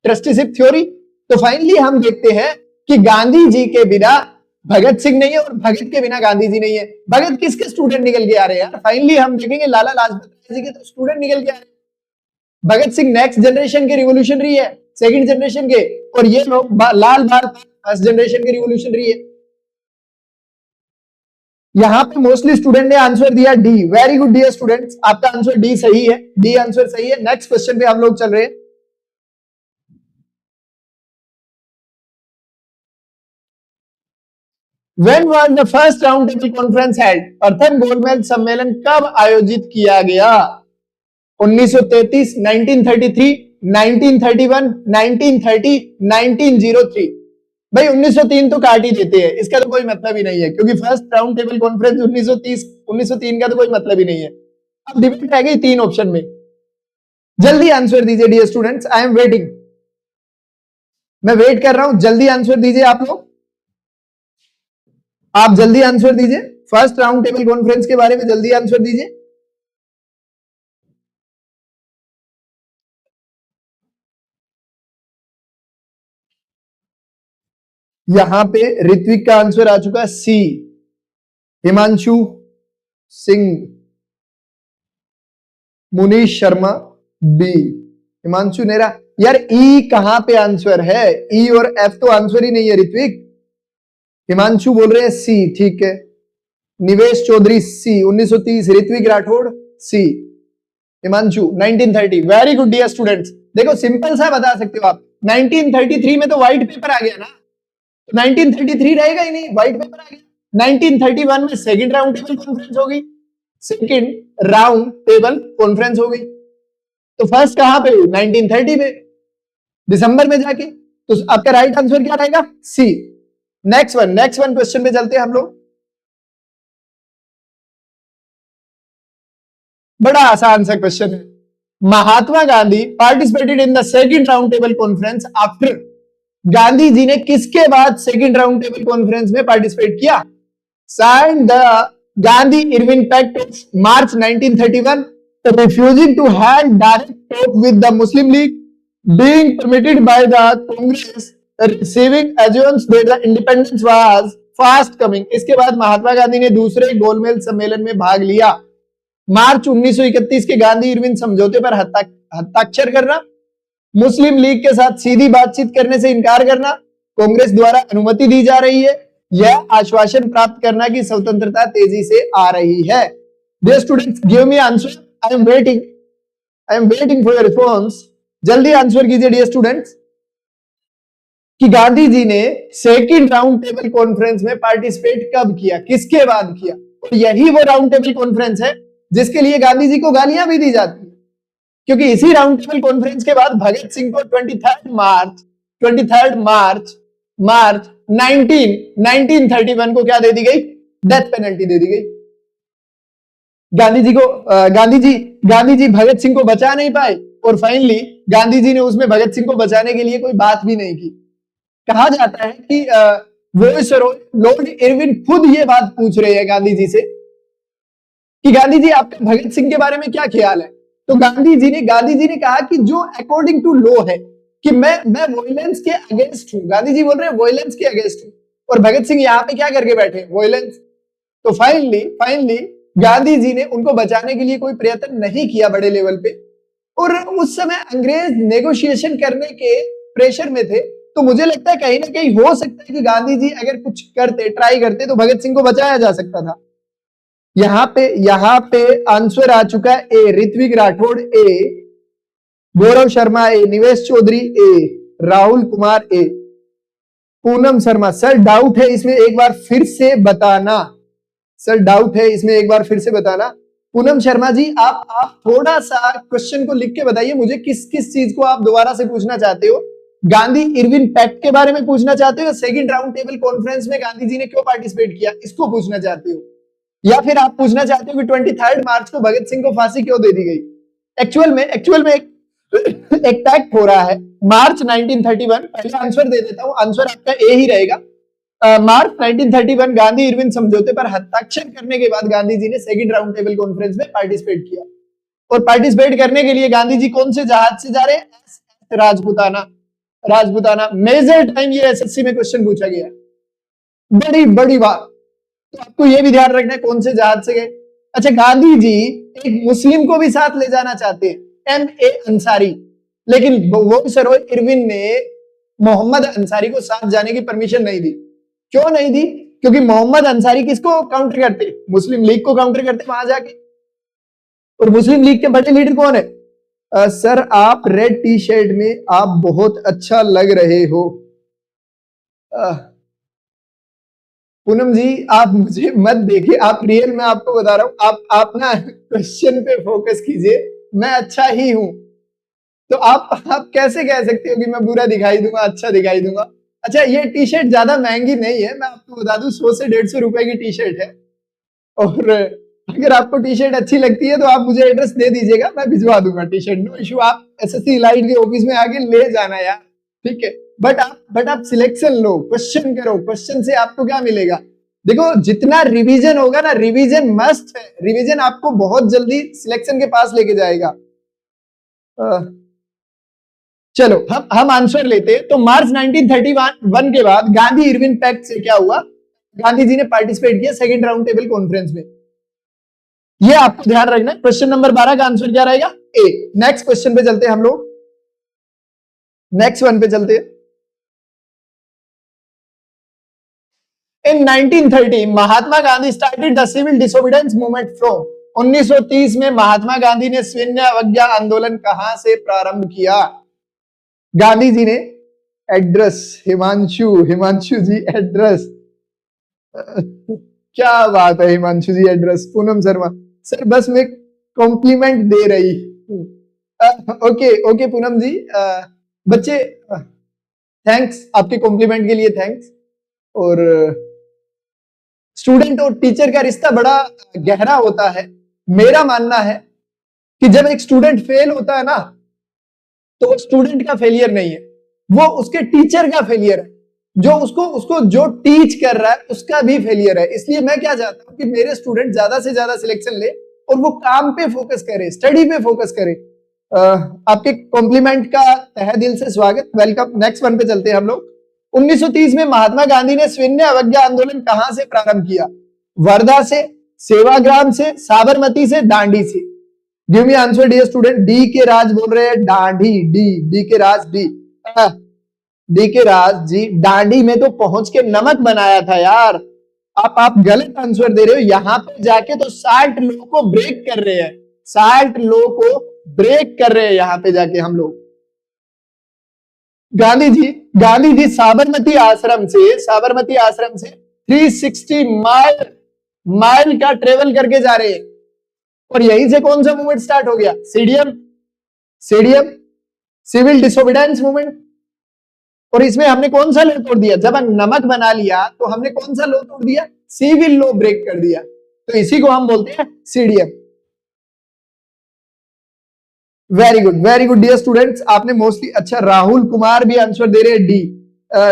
trusteeship theory. तो फाइनली हम देखते हैं कि गांधी जी के बिना भगत सिंह नहीं है और भगत के बिना गांधी जी नहीं है। भगत किसके स्टूडेंट निकल के आ रहे हैं यार? फाइनली हम देखेंगे लाला लाजपत राय जी के तो स्टूडेंट निकल के आ रहे हैं। भगत सिंह नेक्स्ट जनरेशन के रिवोल्यूशनरी है, सेकंड जनरेशन के, और ये लोग लाल बाल फर्स्ट जनरेशन के रिवोल्यूशनरी है। यहां पे मोस्टली स्टूडेंट ने आंसर दिया D. Very good dear students, आपका आंसर डी सही है, डी आंसर सही है। नेक्स्ट क्वेश्चन पे हम लोग चल रहे हैं। When was the first round table conference held? प्रथम गोलमेज सम्मेलन कब आयोजित किया गया? 1933, 1933, 1931, 1930, 1903। भाई 1903 तो काट ही देते हैं, इसका तो कोई मतलब ही नहीं है, क्योंकि फर्स्ट राउंड टेबल कॉन्फ्रेंस 1930, 1903 का तो कोई मतलब ही नहीं है। अब डिबेट रह गई तीन ऑप्शन में। जल्दी आंसर दीजिए dear students, I am waiting. मैं वेट कर रहा हूं, जल्दी आंसर दीजिए आप लोग। आप जल्दी आंसर दीजिए, फर्स्ट राउंड टेबल कॉन्फ्रेंस के बारे में जल्दी आंसर दीजिए। यहां पे ऋत्विक का आंसर आ चुका सी, हिमांशु सिंह, मुनीश शर्मा बी, हिमांशु नेहरा। यार ई कहां पे आंसर है? ई और एफ तो आंसर ही नहीं है ऋत्विक। हिमांशु बोल रहे हैं सी, ठीक है। Nivesh Chaudhary C, 1930। Ritvik Rathore C, Himanshu 1930। Very good dear students. देखो सिंपल सा बता सकते हो आप, 1933 में तो व्हाइट पेपर आ गया ना, तो 1933 रहेगा ही नहीं, व्हाइट पेपर आ गया। 1931 में सेकंड राउंड टेबल कॉन्फ्रेंस हो गई, सेकंड राउंड टेबल कॉन्फ्रेंस हो गई। तो फर्स्ट कहां पे हुई? 1930 में, दिसंबर में जाके। तो आपका राइट आंसर क्या रहेगा? सी। नेक्स्ट वन क्वेश्चन पे चलते हैं हम लोग। बड़ा आसान सा क्वेश्चन है। Mahatma Gandhi participated in the second round table conference after. Gandhi ji ने किसके बाद सेकंड राउंड टेबल कॉन्फ्रेंस में पार्टिसिपेट किया? Sign the Gandhi Irwin pact of March 1931, refusing to hand direct talk with the Muslim League, being permitted by the Congress, receiving assurance that the independence was fast coming। इसके बाद महात्मा गांधी ने दूसरे गोलमेज सम्मेलन में भाग लिया। मार्च 1931 के गांधी इरविन समझौते पर हस्ताक्षर करना, मुस्लिम लीग के साथ सीधी बातचीत करने से इनकार करना, कांग्रेस द्वारा अनुमति दी जा रही है, यह आश्वासन प्राप्त करना कि स्वतंत्रता तेजी से आ रही है। Dear students give me answer, I am waiting for your response. जल्दी आंसर कीजिए डियर स्टूडेंट्स कि गांधी जी ने सेकंड राउंड टेबल कॉन्फ्रेंस में पार्टिसिपेट कब किया, किसके बाद किया? और यही वो राउंड टेबल कॉन्फ्रेंस है जिसके लिए गांधी जी को गालियां भी दी जाती है, क्योंकि इसी राउंड टेबल कॉन्फ्रेंस के बाद भगत सिंह को 23 मार्च 1931 को क्या दे दी गई? डेथ पेनल्टी दे दी गई। गांधी जी भगत सिंह को बचा नहीं पाए और फाइनली गांधी जी ने उसमें भगत सिंह को बचाने के लिए कोई बात भी नहीं की। कहा जाता है कि लॉर्ड इरविन खुद ये बात पूछ रहे हैं गांधी जी से कि गांधी जी आपका भगत सिंह के बारे में क्या ख्याल है? तो गांधी जी ने कहा कि जो अकॉर्डिंग टू लॉ है कि मैं वॉयलेंस के अगेंस्ट हूं। गांधी जी बोल रहे हैं वॉयलेंस के अगेंस्ट हूं और भगत सिंह यहाँ पे क्या करके बैठे? वॉयलेंस। तो फाइनली गांधी जी ने उनको बचाने के लिए कोई प्रयत्न नहीं किया बड़े लेवल पे और उस समय अंग्रेज नेगोशिएशन करने के प्रेशर में थे। तो मुझे लगता है कहीं ना कहीं हो सकता है कि गांधी जी अगर कुछ करते, ट्राई करते तो भगत सिंह को बचाया जा सकता था। यहाँ पे आंसर आ चुका है ए, ऋत्विक राठौड़ ए, गौरव शर्मा ए, निवेश चौधरी ए, राहुल कुमार ए, पूनम शर्मा। सर डाउट है इसमें, एक बार फिर से बताना। सर डाउट है इसमें, एक बार फिर से बताना। पूनम शर्मा जी आप थोड़ा सा क्वेश्चन को लिख के बताइए मुझे, किस किस चीज को आप दोबारा से पूछना चाहते हो? गांधी इरविन पैक्ट के बारे में पूछना चाहते हो या सेकंड राउंड टेबल कॉन्फ्रेंस में गांधी जी ने क्यों पार्टिसिपेट किया, इसको पूछना चाहते हो? या फिर आप पूछना चाहते हो कि 23 मार्च को भगत सिंह को फांसी क्यों दे दी गई? एक्चुअल में एक पैक्ट हो रहा है मार्च 1931। पहले आंसर दे देता हूं, आंसर आपका ए ही रहेगा। मार्च 1931 गांधी इरविन समझौते पर हस्ताक्षर करने के बाद गांधी जी ने सेकंड राउंड टेबल कॉन्फ्रेंस में पार्टिसिपेट किया और पार्टिसिपेट करने के लिए गांधी जी कौन से जहाज से जा रहे हैं? राजपुताना। मेजर टाइम ये एसएससी में क्वेश्चन पूछा गया, बड़ी बात। तो आपको ये भी ध्यान रखना है कौन से जहाज से गए। अच्छा, गांधी जी एक मुस्लिम को भी साथ ले जाना चाहते हैं, M.A. अंसारी, लेकिन वो इरविन ने मोहम्मद अंसारी को साथ जाने की परमिशन नहीं दी। क्यों नहीं दी? क्योंकि मोहम्मद अंसारी किसको काउंटर करते? मुस्लिम लीग को काउंटर करते वहां जाके। और मुस्लिम लीग के बड़े लीडर कौन है? सर आप रेड टी शर्ट में आप बहुत अच्छा लग रहे हो। पूनम जी आप मुझे मत देखिए, आप रियल में आपको बता रहा हूं, आप ना क्वेश्चन पे फोकस कीजिए, मैं अच्छा ही हूं। तो आप कैसे कह सकते हो कि मैं बुरा दिखाई दूंगा, अच्छा दिखाई दूंगा? अच्छा, ये टी शर्ट ज्यादा महंगी नहीं है, मैं आपको बता दूं 100 से 150 रुपए की टी शर्ट है। और अगर आपको टी शर्ट अच्छी लगती है तो आप मुझे एड्रेस दे दीजिएगा, मैं भिजवा दूंगा टी शर्ट, नो इशू। आप एसएससी लाइट के ऑफिस में आके ले जाना यार, ठीक है? बट आप सिलेक्शन लो, क्वेश्चन करो, क्वेश्चन से आपको क्या मिलेगा? देखो जितना रिवीजन होगा ना, रिवीजन मस्ट है, रिवीजन आपको बहुत जल्दी सिलेक्शन के पास लेके जाएगा। चलो हम आंसर लेते हैं। तो मार्च 1931 के बाद गांधी इरविन पैक्ट से क्या हुआ? गांधी जी ने पार्टिसिपेट किया सेकंड राउंड टेबल कॉन्फ्रेंस में। ये आपको ध्यान रखना है। क्वेश्चन नंबर 12 का आंसर क्या रहेगा? ए। नेक्स्ट क्वेश्चन पे चलते हैं हम लोग, नेक्स्ट वन पे चलते हैं। In 1930 Mahatma Gandhi started the civil disobedience movement from. 1930 में महात्मा गांधी ने सैन्य अवज्ञा आंदोलन कहां से प्रारंभ किया? गांधी जी ने एड्रेस, हिमांशु जी एड्रेस, क्या बात है हिमांशु जी एड्रेस। पूनम शर्मा सर बस मैं कॉम्प्लीमेंट दे रही हूं। ओके पूनम जी, बच्चे थैंक्स, आपके कॉम्प्लीमेंट के लिए थैंक्स। और स्टूडेंट और टीचर का रिश्ता बड़ा गहरा होता है। मेरा मानना है कि जब एक स्टूडेंट फेल होता है ना, तो स्टूडेंट का फेलियर नहीं है, वो उसके टीचर का फेलियर है। जो उसको जो टीच कर रहा है उसका भी फेलियर है। इसलिए मैं क्या चाहता हूं कि मेरे स्टूडेंट ज्यादा से ज्यादा सिलेक्शन ले और वो काम पे फोकस करे, स्टडी पे फोकस करे। आपके कॉम्प्लीमेंट का तहे दिल से स्वागत, वेलकम। नेक्स्ट वन पे चलते हैं हम लोग। 1930 में महात्मा गांधी ने सैन्य अवज्ञा आंदोलन कहां से प्रारंभ किया? वर्धा से, सेवाग्राम से, साबरमती से, दांडी से? Give me answer dear student. D के राज बोल रहे हैं दांडी, डी के राज, डी के राज जी दांडी में तो पहुंच के नमक बनाया था यार। आप गलत आंसर दे रहे हो। यहां पे जाके तो 60 लोगों को ब्रेक कर रहे हैं, 60 लोगों को ब्रेक कर रहे हैं यहां पे जाके हम लोग। गांधी जी साबरमती आश्रम से 360 माइल का ट्रेवल करके जा रहे हैं। और यहीं से कौन सा मूवमेंट स्टार्ट हो गया? CDM, civil disobedience movement. और इसमें हमने कौन सा लो तोड़ दिया? जब हम नमक बना लिया तो हमने कौन सा लो तोड़ दिया? सिविल लो ब्रेक कर दिया, तो इसी को हम बोलते हैं CDM. Very good dear students, आपने मोस्टली, अच्छा राहुल कुमार भी आंसर दे रहे हैं डी।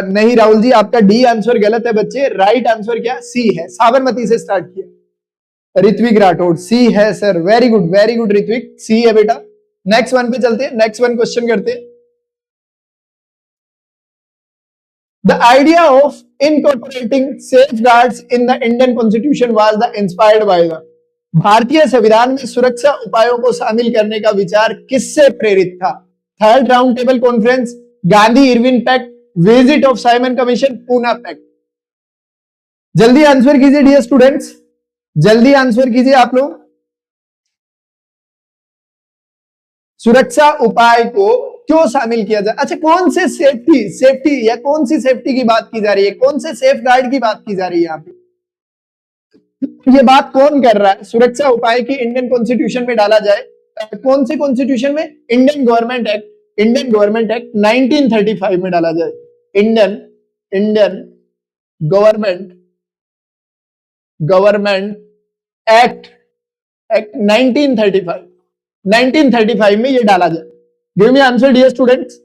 नहीं राहुल जी, आपका डी आंसर गलत है बच्चे, राइट आंसर क्या? सी है, साबरमती से स्टार्ट किया। ऋत्विक राठौड़ सी है सर, वेरी गुड ऋत्विक, सी है बेटा। नेक्स्ट वन पे चलते हैं, नेक्स्ट वन क्वेश्चन करते हैं। The idea of incorporating safeguards in the Indian Constitution was the inspired by the, भारतीय संविधान में सुरक्षा उपायों को शामिल करने का विचार किससे प्रेरित था? Third round table conference, Gandhi Irwin pact, visit of Simon commission, Poona pact. जल्दी आंसर कीजिए डियर स्टूडेंट्स, जल्दी आंसर कीजिए आप लोग। सुरक्षा उपाय को क्यों शामिल किया जाए? अच्छा, कौन से सेफ्टी या कौन सी सेफ्टी की बात की जा रही है? कौन से सेफ गार्ड की बात की जा रही है यहाँ पे? ये बात कौन कर रहा है? सुरक्षा उपाय की इंडियन कॉन्स्टिट्यूशन में डाला जाए, कौन से कॉन्स्टिट्यूशन में? इंडियन गवर्नमेंट एक्ट 1935 में डाला जाए। इंडियन गवर्नमेंट एक्ट 1935 में ये डाला जाए। Give me answer dear students.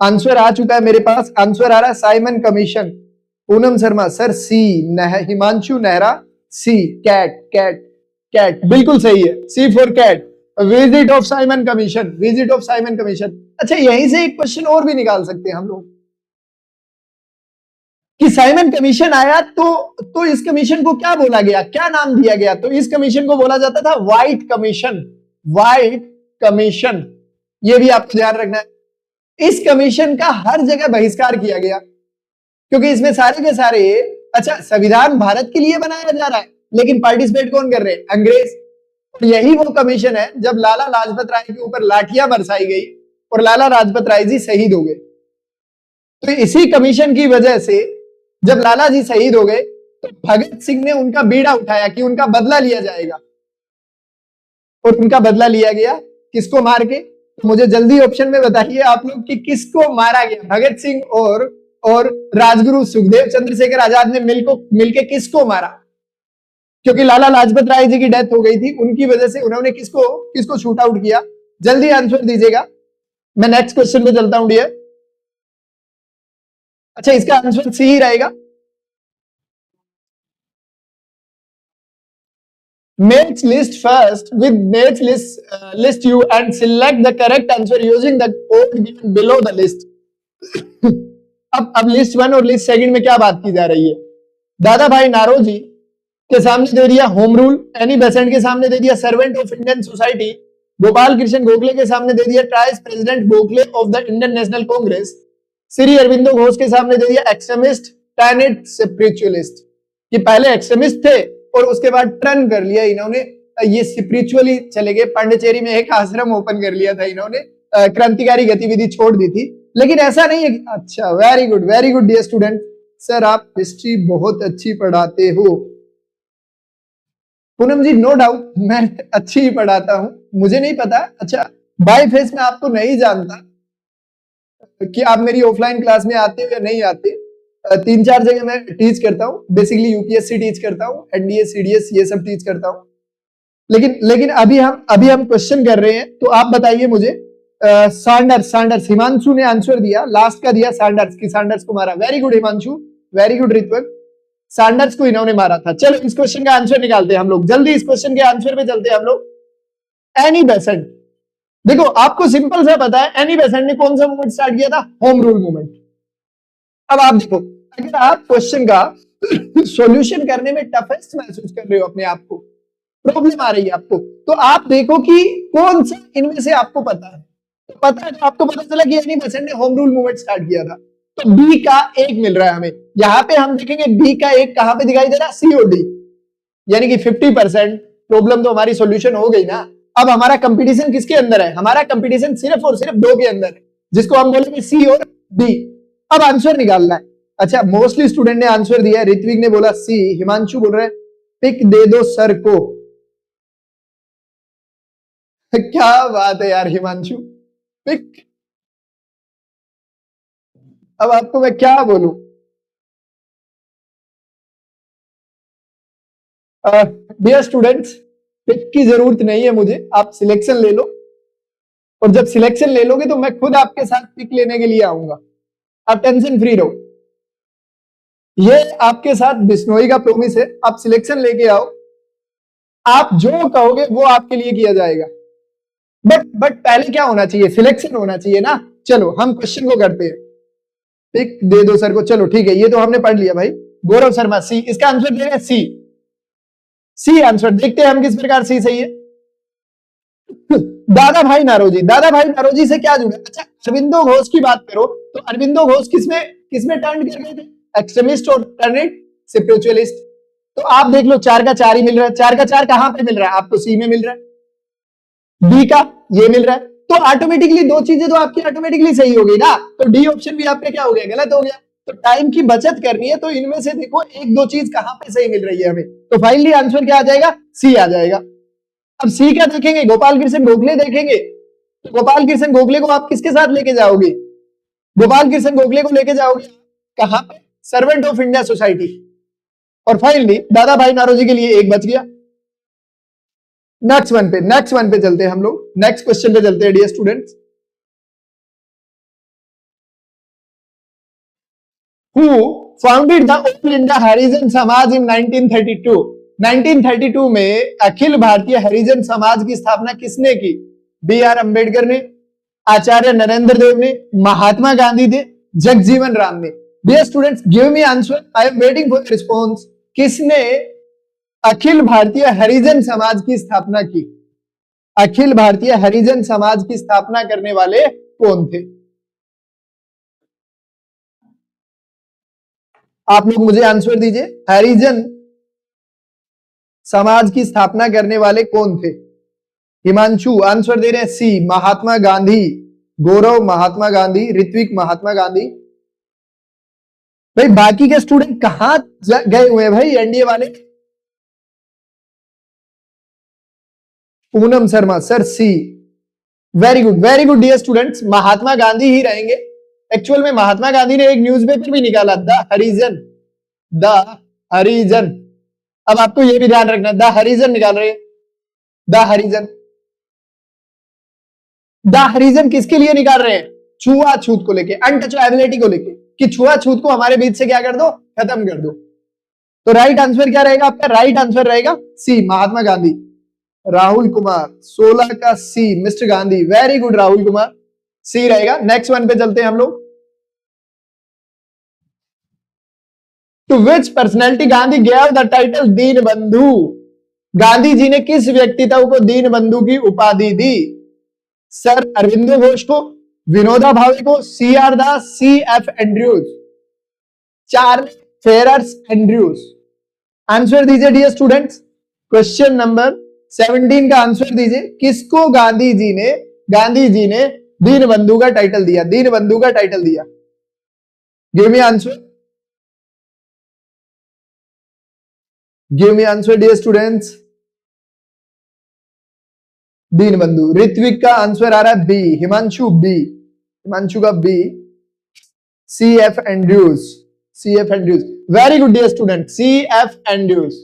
Answer आ चुका है मेरे पास, आंसर आ रहा है Simon commission. Poonam Sharma sir C, Himanshu Nehra C, cat बिल्कुल सही है, C for cat, visit of Simon commission. अच्छा, यहीं से एक क्वेश्चन और भी निकाल सकते हैं हम लोग कि साइमन कमीशन आया तो इस कमीशन को क्या बोला गया, क्या नाम दिया गया? तो इस कमीशन को बोला जाता था व्हाइट कमीशन। ये भी आपको ध्यान रखना है। इस कमीशन का हर जगह बहिष्कार किया गया क्योंकि इसमें सारे के सारे, अच्छा संविधान भारत के लिए बनाया जा रहा है लेकिन पार्टिसिपेट कौन कर रहे हैं? अंग्रेज। तो यही वो कमीशन है जब लाला लाजपत राय के ऊपर लाठियां बरसाई गई और लाला लाजपत राय जी शहीद हो गए। तो इसी कमीशन की वजह से जब लाला जी शहीद हो गए तो भगत सिंह ने उनका बीड़ा उठाया कि उनका बदला लिया जाएगा, और उनका बदला लिया गया किसको मार के? तो मुझे जल्दी ऑप्शन में बताइए आप लोग कि किसको मारा गया? भगत सिंह और राजगुरु सुखदेव चंद्रशेखर आजाद ने मिलके किसको मारा? क्योंकि लाला लाजपत राय जी की डेथ हो गई थी, उनकी वजह से उन्होंने किसको शूट आउट किया? जल्दी आंसर दीजिएगा, मैं नेक्स्ट क्वेश्चन पे चलता हूं डियर। अच्छा, इसका आंसर सी ही रहेगा। Make list first with make list you and select the correct answer using the code given below the list. अब लिस्ट 1 और लिस्ट 2 में क्या बात की जा रही है? दादा भाई नारोजी के सामने दे दिया होम रूल, एनी बेसेंट के सामने दे दिया servant of Indian society, Gopal Krishna Gokhale के सामने दे दिया thrice president Gokhale of the Indian National Congress, Shri Aurobindo Ghosh के सामने दे दिया एक्सट्रीमिस्ट टैनेट स्पिरिचुअलिस्ट, कि पहले एक्सट्रीमिस्ट थे और उसके बाद टर्न कर लिया इन्होंने, ये स्पिरिचुअली चले गए। पांडिचेरी में एक आश्रम ओपन कर लिया था इन्होंने, क्रांतिकारी गतिविधि छोड़ दी थी, लेकिन ऐसा नहीं है। अच्छा, very good dear student, sir आप हिस्ट्री बहुत अच्छी पढ़ाते हो। पूनम जी नो डाउट, मैं अच्छी ही पढ़ाता हूं, मुझे नहीं पता। अच्छा, बाय फेस में आपको नहीं जानता कि आप मेरी ऑफलाइन क्लास में आते हो या नहीं आते। 3-4 जगह मैं टीच करता हूँ, बेसिकली यूपीएससी टीच करता हूँ, एनडीए सीडीएस ये सब टीच करता हूँ। लेकिन अभी हम क्वेश्चन कर रहे हैं, तो आप बताइए मुझे। सैंडर्स हिमांशु ने आंसर दिया, लास्ट का दिया सैंडर्स को मारा। Very good Himanshu, very good Ritvik, Saunders को इन्होंने मारा था। चलो इस क्वेश्चन का आंसर निकालते हैं हम लोग, जल्दी इस क्वेश्चन के आंसर पे चलते हैं हम लोग। एनी बेसेंट, देखो आपको सिंपल सा पता है, एनी बेसेंट ने कौन सा मूवमेंट स्टार्ट किया था? Home rule movement. अब आप देखो, अगर आप क्वेश्चन का सॉल्यूशन करने में टफेस्ट महसूस कर रहे हो, अपने आप को प्रॉब्लम आ रही है आपको, तो आप देखो कि कौन सा इनमें से आपको पता है। तो पता है, आपको पता चला कि एनी बेसेंट ने होम रूल मूवमेंट स्टार्ट किया था, तो बी का 1 मिल रहा है हमें। यहां पे हम देखेंगे बी का 1 कहां पे दिखाई दे रहा है? सी और डी, यानी कि 50% प्रॉब्लम तो हमारी सॉल्यूशन हो गई ना। अब हमारा कंपटीशन किसके अंदर है? हमारा कंपटीशन सिर्फ और सिर्फ 2 के अंदर है, जिसको हम बोलेंगे सी और डी। अब आंसर निकालना है। अच्छा, मोस्टली स्टूडेंट ने आंसर दिया है, ऋत्विक ने बोला सी, हिमांशु बोल रहे हैं पिक दे दो सर को। क्या बात है यार हिमांशु, पिक। अब आपको मैं क्या बोलूं? डियर स्टूडेंट्स, पिक की जरूरत नहीं है मुझे, आप सिलेक्शन ले लो, और जब सिलेक्शन ले लोगे तो मैं खुद आपके साथ पिक लेने के लिए आऊंगा। आप टेंशन फ्री रहो, ये आपके साथ बिश्नोई का प्रोमिस है। आप सिलेक्शन लेके आओ, आप जो कहोगे वो आपके लिए किया जाएगा। बट पहले क्या होना चाहिए? सिलेक्शन होना चाहिए ना। चलो हम क्वेश्चन को करते हैं। पिक दे दो सर को, चलो ठीक है, ये तो हमने पढ़ लिया भाई। गौरव शर्मा सी, इसका आंसर दे रहे हैं सी। सी आंसर, देखते हैं हम किस प्रकार सी सही है। दादा भाई नारोजी, दादा भाई नारोजी से क्या जुड़ा? अच्छा, अरविंदो घोष की बात करो तो अरविंदो घोष किसमें किसमें टर्न कर गए थे? एक्सट्रीमिस्ट और टर्न स्पिरिचुअलिस्ट। तो आप देख लो, 4 का 4 ही मिल रहा है। 4 का 4 कहां पे मिल रहा है? आपको सी में मिल रहा है, डी का ये मिल रहा है, तो ऑटोमेटिकली दो चीजें तो आपकी ऑटोमेटिकली सही हो गई ना। तो डी ऑप्शन भी आपका क्या हो गया? गलत हो गया। तो टाइम की बचत करनी है तो इनमें से देखो एक दो चीज कहां पे सही मिल रही है हमें, तो फाइनली आंसर क्या आ जाएगा? सी आ जाएगा। अब सी क्या देखेंगे? गोपाल कृष्ण गोखले देखेंगे। तो गोपाल कृष्ण गोखले को आप किसके साथ लेके जाओगे? गोपाल कृष्ण गोखले को लेके जाओगे कहां पे? Servant of India society. और फाइनली दादा भाई नारोजी के लिए एक बच गया। नेक्स्ट वन पे चलते हैं हम लोग, नेक्स्ट क्वेश्चन पे चलते हैं dear students. Who founded the all India Harijan Samaj in 1932? 1932 में अखिल भारतीय हरिजन समाज की स्थापना किसने की? बी आर अंबेडकर ने, आचार्य नरेंद्र देव ने, महात्मा गांधी ने, जगजीवन राम ने। Dear students, give me answer, I am waiting for response. किसने अखिल भारतीय हरिजन समाज की स्थापना की? अखिल भारतीय हरिजन समाज की स्थापना करने वाले कौन थे? आप लोग मुझे आंसर दीजिए, हरिजन समाज की स्थापना करने वाले कौन थे? हिमांशु आंसर दे रहे हैं सी, महात्मा गांधी। गौरव महात्मा गांधी, ऋत्विक महात्मा गांधी। भाई बाकी के स्टूडेंट कहां गए हुए हैं भाई? एनडीए वाले। पूनम शर्मा सर सी। Very good dear students, Mahatma Gandhi ही रहेंगे। एक्चुअल में महात्मा गांधी ने एक न्यूज़पेपर भी निकाला, द हरिजन। द हरिजन, अब आपको यह भी ध्यान रखना, द हरिजन निकाल रहे हैं। द हरिजन, द हरिजन किसके लिए निकाल रहे हैं? छुआछूत को लेके, अनटचेबिलिटी को लेके, कि छुआछूत को हमारे बीच से क्या कर दो? खत्म कर दो। तो राइट आंसर क्या रहेगा आपका? राइट आंसर रहेगा सी, महात्मा गांधी। राहुल कुमार 16 का C, mister Gandhi. Very good Rahul Kumar, C रहेगा। नेक्स्ट वन पे चलते हैं हम लोग। To which personality Gandhi gave the title Deen Bandhu? Gandhi ji ने किस व्यक्तित्व को दीन बंधु की उपाधि दी? सर अरविंदो घोष को, विनोदा भावे को, C R Das, C F Andrews, Charles Ferrers Andrews. Answer दीजिए डियर स्टूडेंट्स, क्वेश्चन नंबर 17 का आंसर दीजिए। किसको गांधी जी ने दीन बंधु का टाइटल दिया? दीन बंधु का टाइटल दिया। Give me answer, give me answer dear students. Deenbandhu. Ritwik का आंसर आ रहा है बी, हिमांशु बी, हिमांशु का B, C F Andrews, C F Andrews. Very good dear student, C F Andrews.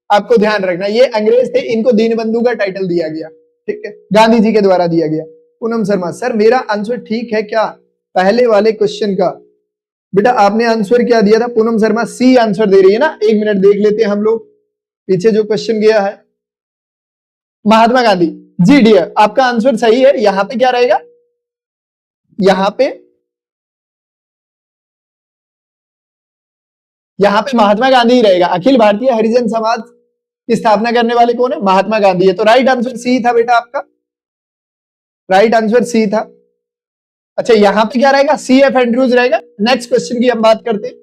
आपको ध्यान रखना, ये अंग्रेज थे, इनको दीन बंधु का टाइटल दिया गया, ठीक है, गांधी जी के द्वारा दिया गया। पूनम शर्मा सर मेरा आंसर ठीक है क्या पहले वाले क्वेश्चन का? बेटा आपने आंसर क्या दिया था? पूनम शर्मा सी आंसर दे रही है ना। एक मिनट देख लेते हैं हम लोग पीछे जो क्वेश्चन गया है। महात्मा गांधी, जी डियर आपका आंसर सही है। यहां पे क्या रहेगा? यहां पे महात्मा गांधी ही रहेगा। अखिल भारतीय हरिजन समाज की स्थापना करने वाले कौन है? महात्मा गांधी है। तो राइट आंसर सी था बेटा आपका, राइट आंसर सी था। अच्छा यहां पे क्या रहेगा? सी एफ एंड्रयूज रहेगा। नेक्स्ट क्वेश्चन की हम बात करते हैं।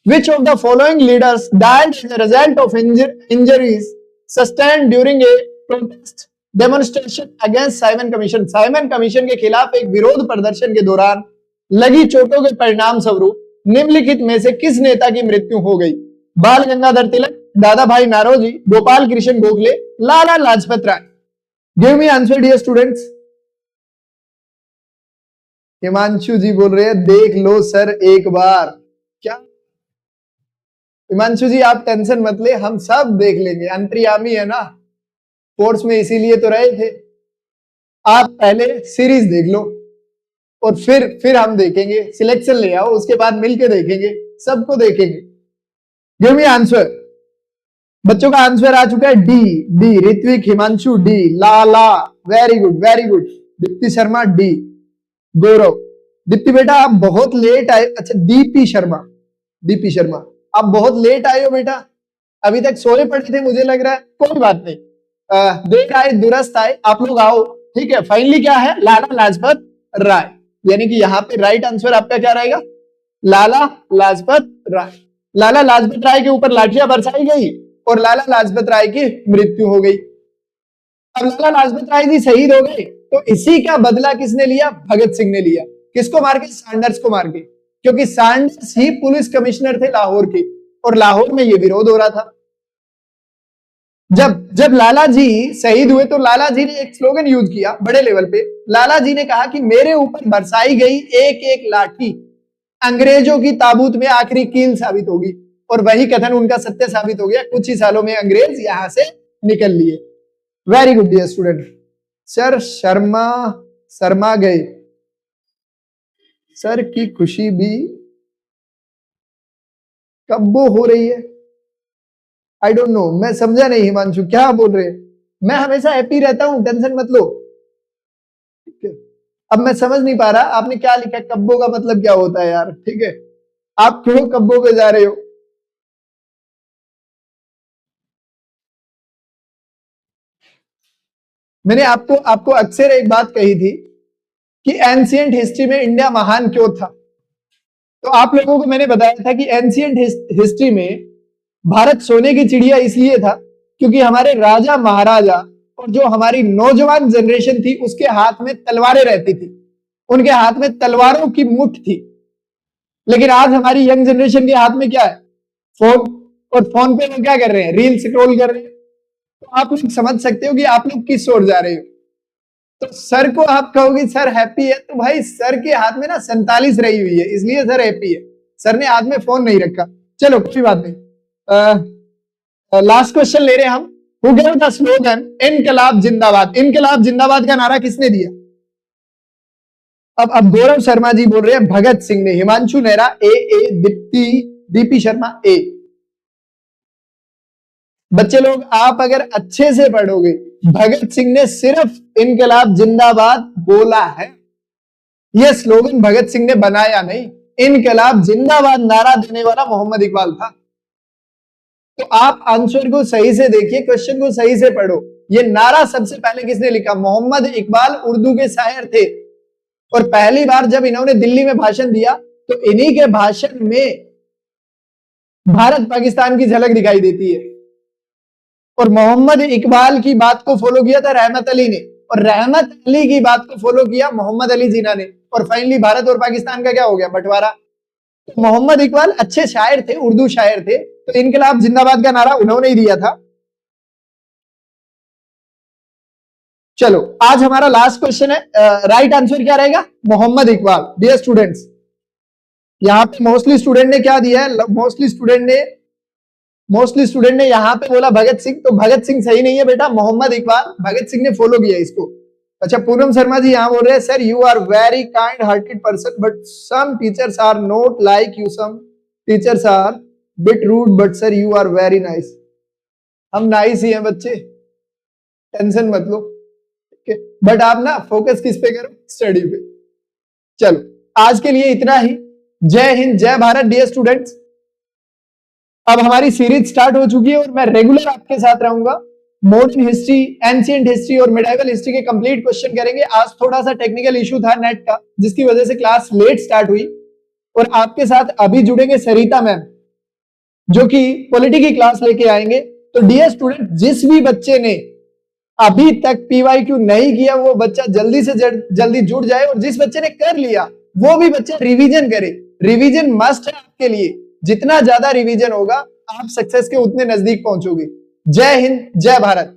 Which of the following leaders died as a result of injuries sustained during a protest demonstration against Simon Commission? Simon commission के खिलाफ एक विरोध प्रदर्शन के दौरान लगी चोटों के परिणाम स्वरूप निम्नलिखित में से किस नेता की मृत्यु हो गई? बाल Gangadhar Tilak, Dadabhai Naoroji, Gopal Krishna Gokhale, Lala Lajpat Rai. Give me answer dear students. Himanshu ji बोल रहे हैं देख लो सर एक बार। क्या हिमांशु जी आप टेंशन मत ले, हम सब देख लेंगे, अंतर्यामी है ना कोर्स में, इसीलिए तो रहे थे। आप पहले सीरीज देख लो और फिर हम देखेंगे, सिलेक्शन ले आओ, उसके बाद मिलके देखेंगे, सबको देखेंगे। Give me answer. बच्चों का आंसर आ चुका है D. D Ritvik Himanshu D. Lala very good very good. Deepti Sharma D. Gaurav Deepti बेटा आप बहुत लेट आए। अच्छा दीपी शर्मा, दीपी शर्मा आप बहुत लेट आए हो बेटा, अभी तक सोए पड़े थे मुझे लग रहा है। कोई बात नहीं, देर आए दुरुस्त आए, आप लोग आओ। ठीक है, फाइनली क्या है, लाला लाजपत राय, यानी कि यहाँ पे राइट आंसर आपका क्या रहेगा, लाला लाजपत राय। लाला लाजपत राय के ऊपर लाठियां बरसाई गई और लाला लाजपत राय की मृत्यु हो गई। अब लाला लाजपत राय जी शहीद हो गए, तो इसी का बदला किसने लिया, भगत सिंह ने लिया। किसको मार के, सैंडर्स को मार के, क्योंकि सैंडर्स ही पुलिस कमिश्नर थे लाहौर के, और लाहौर में ये विरोध हो रहा था। जब लाला जी शहीद हुए तो लाला जी ने एक स्लोगन यूज किया बड़े लेवल पे। लाला जी ने कहा कि मेरे ऊपर बरसाई गई एक एक लाठी अंग्रेजों की ताबूत में आखिरी कील साबित होगी, और वही कथन उनका सत्य साबित हो गया। कुछ ही सालों में अंग्रेज यहां से निकल लिए। Very good dear student. Sir Sharma गए, सर की खुशी भी कब वो हो रही है, आई डोंट नो, मैं समझा नहीं हिमांशु क्या बोल रहे हैं। मैं हमेशा हैप्पी रहता हूं, टेंशन मत लो। अब मैं समझ नहीं पा रहा आपने क्या लिखा, कब्बो का मतलब क्या होता है यार। ठीक है, आप क्यों कब्बो पे जा रहे हो। मैंने आपको अक्सर एक बात कही थी कि एंशिएंट हिस्ट्री में इंडिया महान क्यों था। तो आप लोगों को मैंने बताया था कि एंशिएंट हिस्ट्री में भारत सोने की चिड़िया इसलिए था क्योंकि हमारे राजा महाराजा और जो हमारी नौजवान जनरेशन थी उसके हाथ में तलवारें रहती थी, उनके हाथ में तलवारों की मुठ थी। लेकिन आज हमारी यंग जनरेशन के हाथ में क्या है, फोन, और फोन पे वो क्या कर रहे हैं, रील स्क्रॉल कर रहे हैं। तो आप लोग समझ सकते हो कि आप लोग किस ओर जा रहे हो। तो सर को आप कहोगे सर हैप्पी है, तो भाई सर के हाथ में ना 47 रही हुई है, इसलिए सर हैप्पी है। सर ने हाथ में फोन नहीं रखा। चलो कोई बात नहीं। लास्ट क्वेश्चन ले रहे हैं हम। हु गेव द स्लोगन इनकलाब जिंदाबाद। इनकलाब जिंदाबाद का नारा किसने दिया। अब गौरव शर्मा जी बोल रहे हैं भगत सिंह ने। हिमांशु नेहरा ए। दीपी शर्मा ए। बच्चे लोग आप अगर अच्छे से पढ़ोगे, भगत सिंह ने सिर्फ इनकलाब जिंदाबाद बोला है, यह स्लोगन भगत सिंह ने बनाया नहीं। इनकलाब जिंदाबाद नारा देने वाला मोहम्मद इकबाल था। तो आप आंसर को सही से देखिए, क्वेश्चन को सही से पढ़ो। ये नारा सबसे पहले किसने लिखा, मोहम्मद इकबाल उर्दू के शायर थे, और पहली बार जब इन्होंने दिल्ली में भाषण दिया तो इन्हीं के भाषण में भारत पाकिस्तान की झलक दिखाई देती है। और मोहम्मद इकबाल की बात को फॉलो किया था रहमत अली ने, और रहमत अली की बात को फॉलो किया मोहम्मद अली जिन्ना ने, और फाइनली भारत और पाकिस्तान का क्या हो गया, बंटवारा। तो मोहम्मद इकबाल अच्छे शायर थे, उर्दू शायर थे, तो इनकलाब जिंदाबाद का नारा उन्होंने ही दिया था। चलो आज हमारा लास्ट क्वेश्चन है, राइट आंसर क्या रहेगा, मोहम्मद इकबाल। डियर स्टूडेंट्स, यहां पे मोस्टली स्टूडेंट ने क्या दिया है, मोस्टली स्टूडेंट ने यहां पे बोला भगत सिंह, तो भगत सिंह सही नहीं है बेटा, मोहम्मद इकबाल, भगत सिंह ने फॉलो किया इसको। अच्छा पूनम शर्मा जी यहां बोल रहे हैं sir you are very kind hearted person but some teachers are not like you, some teachers are bit rude but sir you are very nice. हम नाइस ही हैं बच्चे, टेंशन मत लो, बट आप ना फोकस किस पे करो, स्टडी पे। चलो आज के लिए इतना ही। जय हिंद, जय भारत डियर स्टूडेंट्स। अब हमारी सीरीज स्टार्ट हो चुकी है और मैं रेगुलर आपके साथ रहूंगा। मॉडर्न हिस्ट्री, एंशिएंट हिस्ट्री और मिडाइवल हिस्ट्री के कंप्लीट क्वेश्चन करेंगे। आज थोड़ा सा टेक्निकल इशू था नेट का, जिसकी वजह से क्लास लेट स्टार्ट हुई, और आपके साथ अभी जुड़ेंगे सरिता मैम, जो कि पॉलिटी की क्लास लेके आएंगे। तो डियर स्टूडेंट, जिस भी बच्चे ने अभी तक PYQ नहीं किया वो बच्चा जल्दी से जल्दी जुड़ जाए, और जिस बच्चे ने कर लिया वो भी बच्चा रिवीजन करे। रिवीजन मस्ट है आपके लिए, जितना ज्यादा रिवीजन होगा आप सक्सेस के उतने नजदीक पहुंचोगे। जय हिंद, जय भारत।